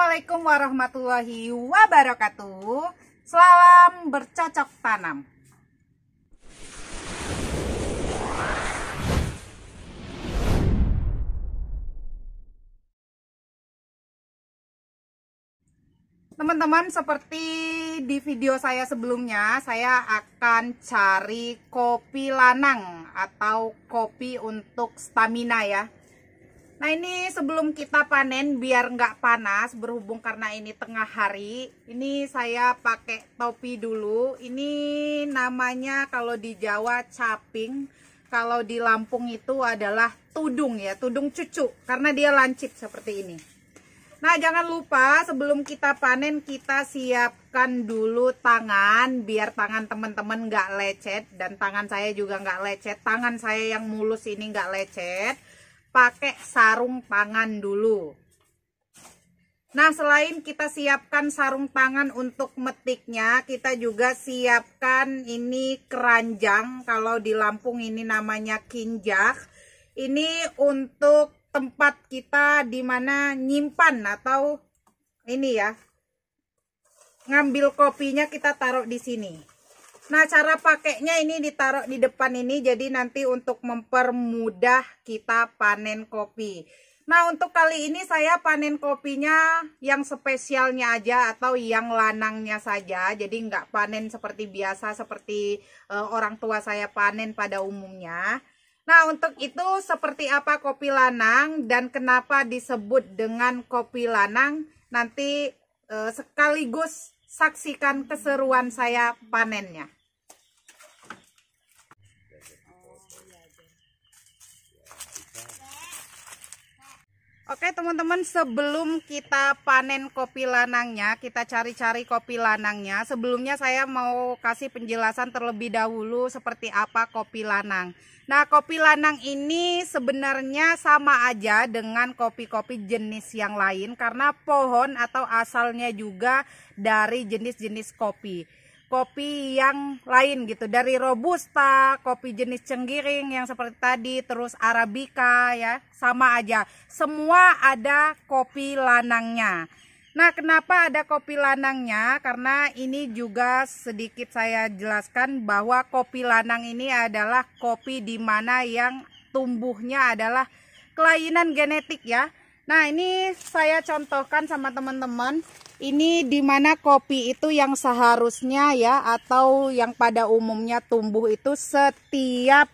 Assalamualaikum warahmatullahi wabarakatuh. Salam bercocok tanam. Teman-teman, seperti di video saya sebelumnya, saya akan cari kopi lanang atau kopi untuk stamina ya. Nah, ini sebelum kita panen biar nggak panas, berhubung karena ini tengah hari, ini saya pakai topi dulu. Ini namanya kalau di Jawa caping, kalau di Lampung itu adalah tudung ya, tudung cucu, karena dia lancip seperti ini. Nah, jangan lupa sebelum kita panen kita siapkan dulu tangan, biar tangan teman-teman nggak lecet, dan tangan saya juga nggak lecet. Tangan saya yang mulus ini nggak lecet. Pakai sarung tangan dulu. Nah, selain kita siapkan sarung tangan untuk metiknya, kita juga siapkan ini keranjang. Kalau di Lampung ini namanya kinjak. Ini untuk tempat kita dimana nyimpan atau ini ya, ngambil kopinya kita taruh di sini. Nah, cara pakainya ini ditaruh di depan ini, jadi nanti untuk mempermudah kita panen kopi. Nah, untuk kali ini saya panen kopinya yang spesialnya aja atau yang lanangnya saja. Jadi nggak panen seperti biasa, seperti orang tua saya panen pada umumnya. Nah, untuk itu seperti apa kopi lanang dan kenapa disebut dengan kopi lanang, nanti sekaligus saksikan keseruan saya panennya. Oke teman-teman, sebelum kita panen kopi lanangnya, kita cari-cari kopi lanangnya. Sebelumnya saya mau kasih penjelasan terlebih dahulu seperti apa kopi lanang. Nah, kopi lanang ini sebenarnya sama aja dengan kopi-kopi jenis yang lain karena pohon atau asalnya juga dari jenis-jenis kopi. Kopi yang lain gitu, dari robusta, kopi jenis cenggiring yang seperti tadi, terus arabica ya, sama aja. Semua ada kopi lanangnya. Nah, kenapa ada kopi lanangnya? Karena ini juga sedikit saya jelaskan bahwa kopi lanang ini adalah kopi di mana yang tumbuhnya adalah kelainan genetik ya. Nah, ini saya contohkan sama teman-teman. Ini dimana kopi itu yang seharusnya ya, atau yang pada umumnya tumbuh itu setiap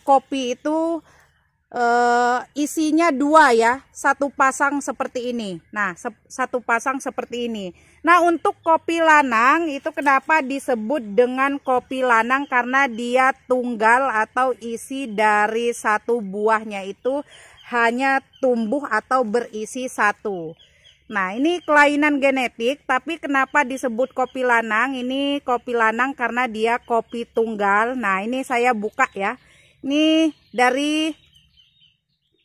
kopi itu isinya dua ya, satu pasang seperti ini. Nah, satu pasang seperti ini. Nah, untuk kopi lanang itu kenapa disebut dengan kopi lanang? Karena dia tunggal atau isi dari satu buahnya itu hanya tumbuh atau berisi satu. Nah, ini kelainan genetik, tapi kenapa disebut kopi lanang? Ini kopi lanang karena dia kopi tunggal. Nah, ini saya buka ya. Ini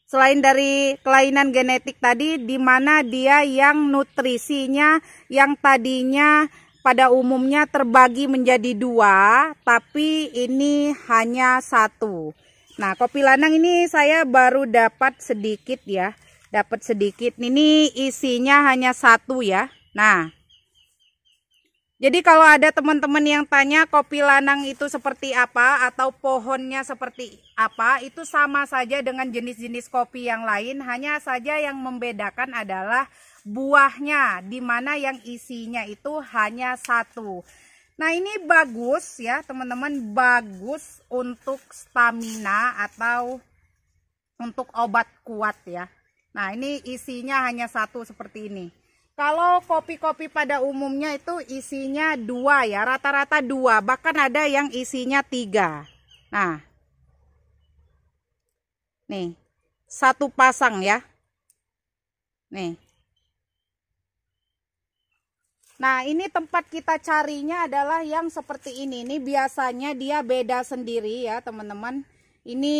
selain dari kelainan genetik tadi, di mana dia yang nutrisinya yang tadinya pada umumnya terbagi menjadi dua, tapi ini hanya satu. Nah, kopi lanang ini saya baru dapat sedikit ya. Dapat sedikit, ini isinya hanya satu ya. Nah, jadi kalau ada teman-teman yang tanya kopi lanang itu seperti apa atau pohonnya seperti apa, itu sama saja dengan jenis-jenis kopi yang lain, hanya saja yang membedakan adalah buahnya, dimana yang isinya itu hanya satu. Nah, ini bagus ya teman-teman, bagus untuk stamina atau untuk obat kuat ya. Nah, ini isinya hanya satu seperti ini. Kalau kopi-kopi pada umumnya itu isinya dua ya, rata-rata dua, bahkan ada yang isinya tiga. Nah, nih, satu pasang ya. Nih. Nah, ini tempat kita carinya adalah yang seperti ini. Ini biasanya dia beda sendiri ya teman-teman. Ini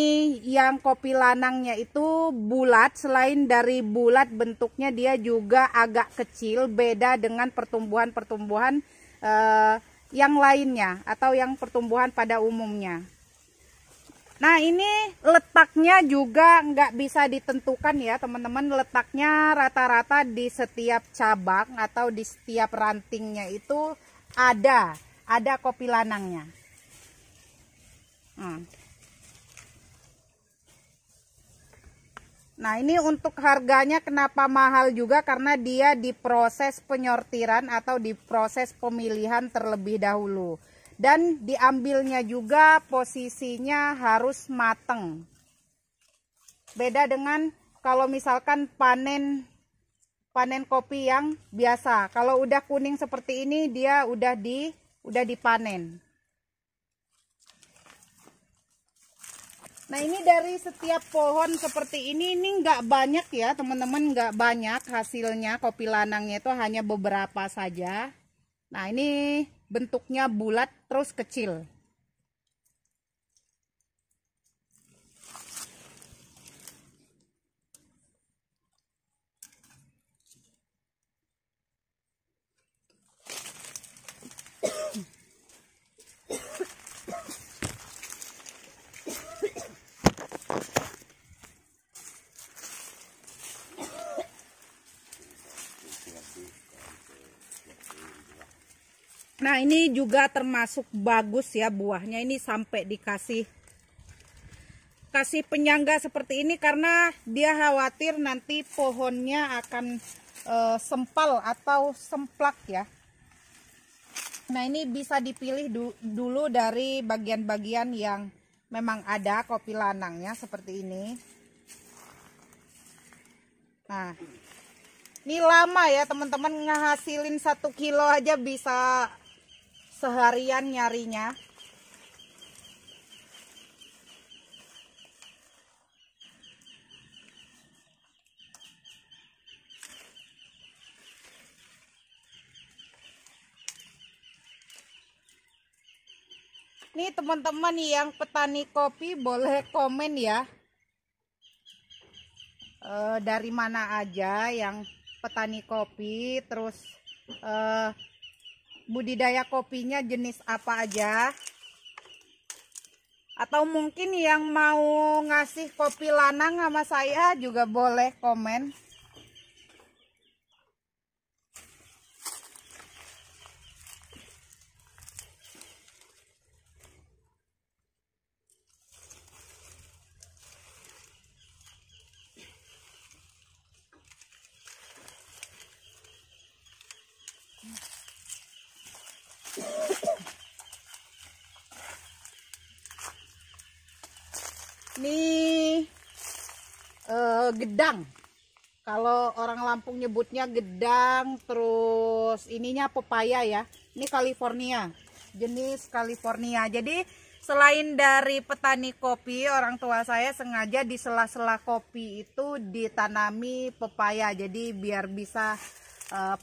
yang kopi lanangnya itu bulat, selain dari bulat bentuknya dia juga agak kecil, beda dengan pertumbuhan-pertumbuhan yang lainnya atau yang pertumbuhan pada umumnya. Nah, ini letaknya juga nggak bisa ditentukan ya teman-teman. Letaknya rata-rata di setiap cabang atau di setiap rantingnya itu ada kopi lanangnya. Nah, ini untuk harganya kenapa mahal juga, karena dia diproses penyortiran atau diproses pemilihan terlebih dahulu. Dan diambilnya juga posisinya harus mateng. Beda dengan kalau misalkan panen kopi yang biasa. Kalau udah kuning seperti ini dia udah dipanen. Nah, ini dari setiap pohon seperti ini nggak banyak ya teman-teman, nggak banyak hasilnya. Kopi lanangnya itu hanya beberapa saja. Nah, ini bentuknya bulat terus kecil. Nah, ini juga termasuk bagus ya buahnya, ini sampai dikasih penyangga seperti ini karena dia khawatir nanti pohonnya akan sempal atau semplak ya. Nah, ini bisa dipilih dulu dari bagian-bagian yang memang ada kopi lanangnya seperti ini. Nah, ini lama ya teman-teman, ngehasilin 1 kilo aja bisa seharian nyarinya. Nih teman-teman yang petani kopi boleh komen ya, dari mana aja yang petani kopi, terus budidaya kopinya jenis apa aja, atau mungkin yang mau ngasih kopi lanang sama saya juga boleh komen. Ini gedang, kalau orang Lampung nyebutnya gedang. Terus ininya pepaya ya, ini California, jenis California. Jadi selain dari petani kopi, orang tua saya sengaja di sela-sela kopi itu ditanami pepaya, jadi biar bisa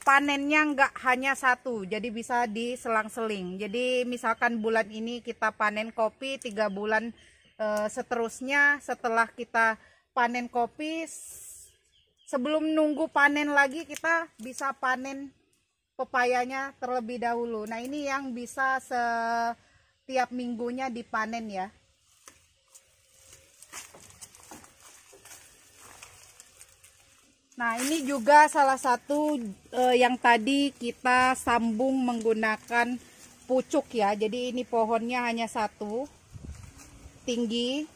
panennya nggak hanya satu, jadi bisa diselang-seling. Jadi misalkan bulan ini kita panen kopi, 3 bulan seterusnya setelah kita panen kopi, sebelum nunggu panen lagi kita bisa panen pepayanya terlebih dahulu. Nah, ini yang bisa setiap minggunya dipanen ya. Nah, ini juga salah satu yang tadi kita sambung menggunakan pucuk ya. Jadi ini pohonnya hanya satu, tinggi.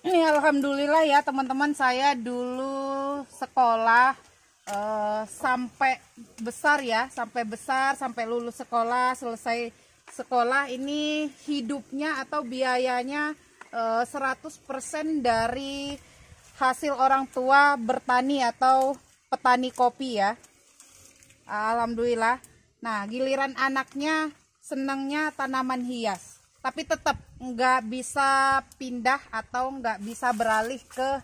Ini alhamdulillah ya teman-teman, saya dulu sekolah sampai besar ya, sampai lulus sekolah, selesai sekolah, ini hidupnya atau biayanya 100% dari hasil orang tua bertani atau petani kopi ya. Alhamdulillah. Nah, giliran anaknya senangnya tanaman hias, tapi tetap nggak bisa pindah atau nggak bisa beralih ke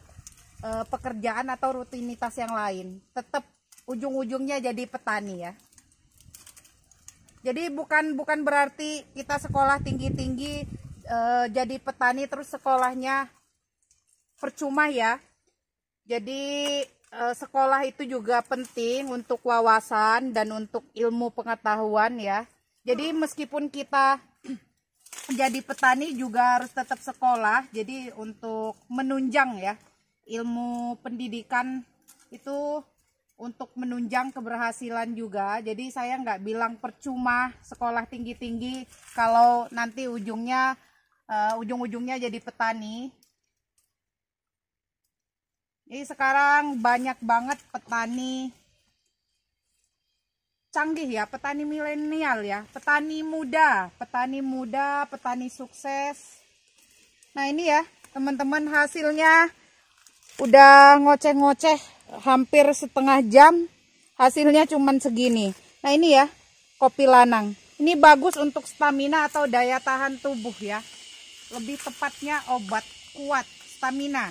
pekerjaan atau rutinitas yang lain. Tetap ujung-ujungnya jadi petani ya. Jadi bukan berarti kita sekolah tinggi-tinggi jadi petani terus sekolahnya percuma ya. Jadi sekolah itu juga penting untuk wawasan dan untuk ilmu pengetahuan ya. Jadi meskipun kita jadi petani juga harus tetap sekolah. Jadi untuk menunjang ya ilmu pendidikan itu untuk menunjang keberhasilan juga. Jadi saya nggak bilang percuma sekolah tinggi-tinggi kalau nanti ujung-ujungnya jadi petani. Jadi sekarang banyak banget petani canggih ya, petani milenial ya, petani muda, petani sukses. Nah ini ya teman-teman, hasilnya udah ngoceh-ngoceh hampir setengah jam, hasilnya cuman segini. Nah ini ya kopi lanang, ini bagus untuk stamina atau daya tahan tubuh ya, lebih tepatnya obat kuat stamina.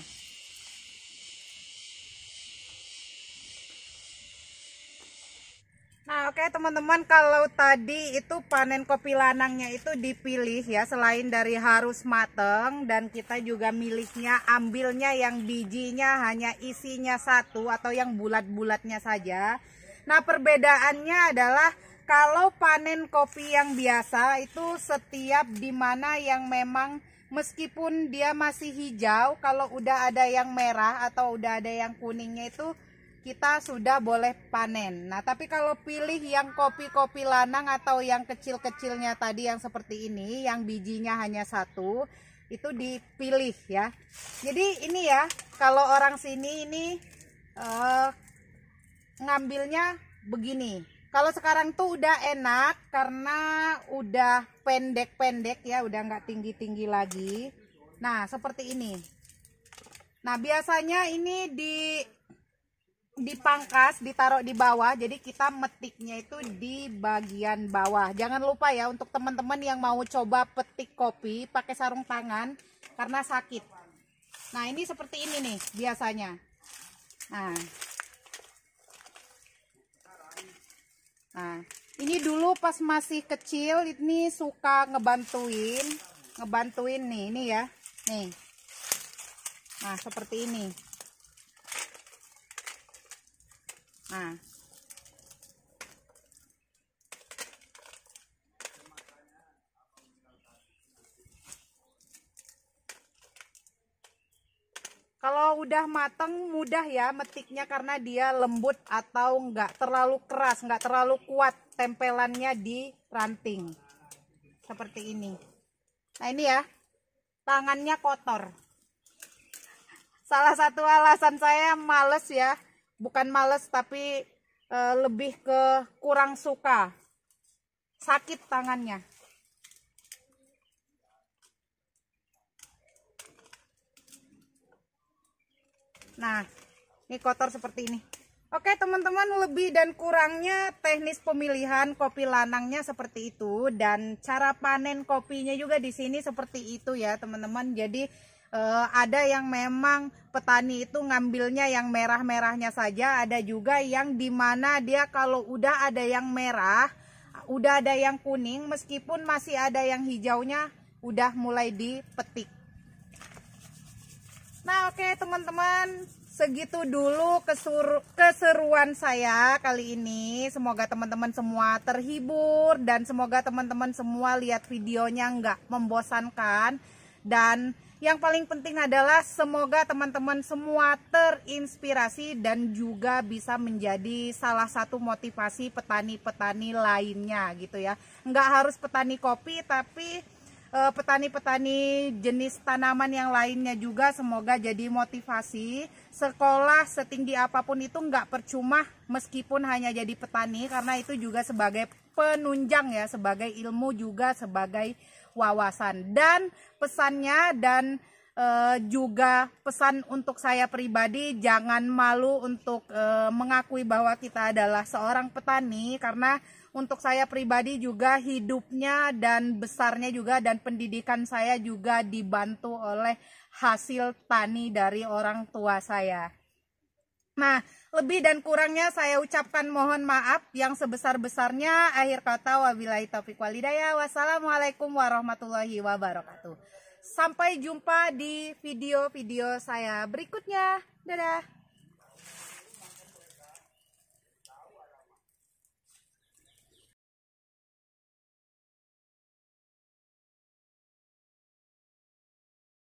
Nah oke teman-teman, kalau tadi itu panen kopi lanangnya itu dipilih ya, selain dari harus mateng dan kita juga miliknya ambilnya yang bijinya hanya isinya satu atau yang bulat-bulatnya saja. Nah perbedaannya adalah kalau panen kopi yang biasa itu setiap dimana yang memang meskipun dia masih hijau, kalau udah ada yang merah atau udah ada yang kuningnya itu kita sudah boleh panen. Nah tapi kalau pilih yang kopi-kopi lanang atau yang kecil-kecilnya tadi yang seperti ini, yang bijinya hanya satu, itu dipilih ya. Jadi ini ya, kalau orang sini ini ngambilnya begini. Kalau sekarang tuh udah enak karena udah pendek-pendek ya, udah nggak tinggi-tinggi lagi. Nah seperti ini. Nah biasanya ini dipangkas, ditaruh di bawah, jadi kita metiknya itu di bagian bawah. Jangan lupa ya untuk teman-teman yang mau coba petik kopi pakai sarung tangan karena sakit. Nah ini seperti ini nih biasanya. Nah ini dulu pas masih kecil ini suka ngebantuin nih, ini ya nih. Nah seperti ini. Nah kalau udah mateng mudah ya metiknya karena dia lembut atau enggak terlalu keras, enggak terlalu kuat tempelannya di ranting seperti ini. Nah ini ya, tangannya kotor. Salah satu alasan saya males ya, bukan males tapi lebih ke kurang suka, sakit tangannya. Nah ini kotor seperti ini. Oke teman-teman, lebih dan kurangnya teknis pemilihan kopi lanangnya seperti itu, dan cara panen kopinya juga di sini seperti itu ya teman-teman. Jadi ada yang memang petani itu ngambilnya yang merah-merahnya saja, ada juga yang dimana dia kalau udah ada yang merah, udah ada yang kuning, meskipun masih ada yang hijaunya udah mulai dipetik. Nah oke teman-teman, segitu dulu keseruan saya kali ini. Semoga teman-teman semua terhibur dan semoga teman-teman semua lihat videonya nggak membosankan. Dan yang paling penting adalah semoga teman-teman semua terinspirasi dan juga bisa menjadi salah satu motivasi petani-petani lainnya gitu ya. Nggak harus petani kopi, tapi petani-petani jenis tanaman yang lainnya juga semoga jadi motivasi. Sekolah setinggi apapun itu nggak percuma meskipun hanya jadi petani, karena itu juga sebagai penunjang ya, sebagai ilmu juga sebagai wawasan. Dan pesannya dan juga pesan untuk saya pribadi, jangan malu untuk mengakui bahwa kita adalah seorang petani, karena untuk saya pribadi juga hidupnya dan besarnya juga dan pendidikan saya juga dibantu oleh hasil tani dari orang tua saya. Nah, lebih dan kurangnya saya ucapkan mohon maaf yang sebesar-besarnya. Akhir kata, wabillahi taufiq wal hidayah. Wassalamualaikum warahmatullahi wabarakatuh. Sampai jumpa di video-video saya berikutnya. Dadah.